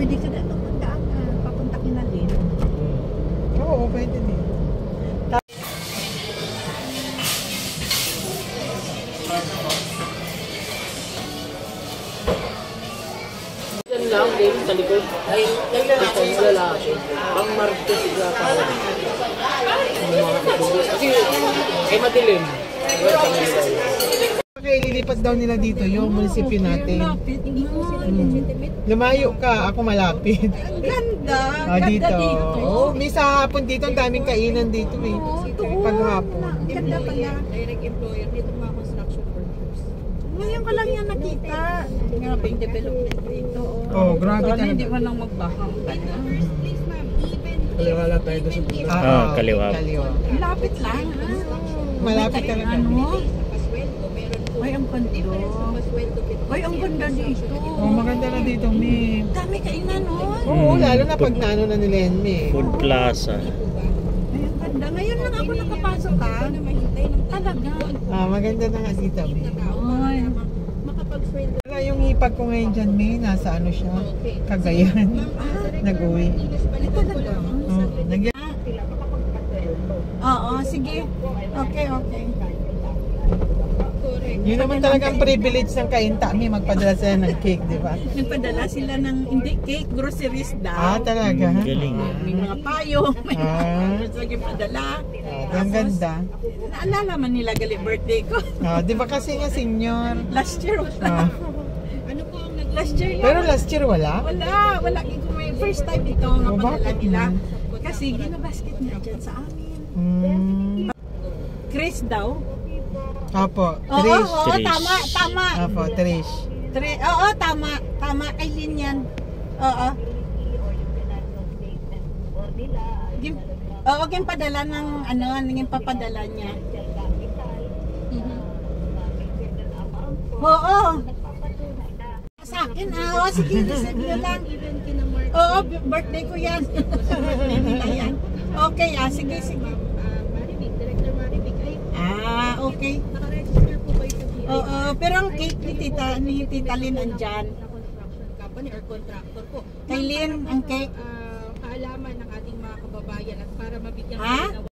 pwede ka na magdaan papunta Kinalin. Oo, pwede din. Yan lang din sa likod. Ay lalaki. Ang martes sila pa. Kasi ay madilim. Okay, lilipat daw nila dito yung munisipyo natin. Lumayo ka, ako malapit. Ang ganda. Ah, dito. Oh, may sa hapon dito, ang daming kainan dito eh. Paghapon. Ang ganda pala. Direct employer dito mga construction workers. Ngayon ko lang yan nakita. Grabe yung development dito. Oh, grabe Sana talaga. hindi man lang magbahang. Kaliwa lang tayo doon sa bundok. Kaliwa. Lapit lang. Malapit talaga. Ay, ang ganda. Ay, ang ganda dito. Oh, maganda na dito, May. Dami kainan, no? Oo, lalo na pag naano na nila yan, May. Food Plaza. Ay, ang ganda. Ngayon lang ako nakapasok, ha? Talaga. Ah, maganda na nga dito, May. Ay. Wala yung hipag ko ngayon dyan, May. Nasa ano siya? Cagayan. Nag-uwi. Ay, talaga. Oh, Oo, sige. Okay, okay. Yun naman talagang privilege ng kainta, May. Magpadala sila ng cake, di ba? Nagpadala sila ng, hindi cake, groceries daw. Ah, talaga? Galing. May mga payo, may Ah. mga padala. Ang ganda. Naalala man nila gali birthday ko. Ah, di ba kasi nga senior? Last year wala. Ah. Last year Pero last year wala? wala. May first time ito nga Oh, padala bakit nila. naman? Kasi ginabasket niya dyan sa amin. Chris daw. Apo, Oo, Trish. oo, Trish. tama. Apo, Trish. Oo, tama. Tama kay Lynn yan. Oo. Oo, yung padala ng ano, yung papadala niya. Oo. Sa akin, oo, sige, receive nyo lang. Oo, birthday ko yan. Birthday nila yan. Okay, sige. Ah, okay. Naka-register po kayo sa DIY. Oo, pero ang cake ni Tita Lynn andyan. Construction company or contractor po. Kay Lynn, ang cake. Kaalaman ng ating mga kababayan at para mabigyan Ha? kayo ng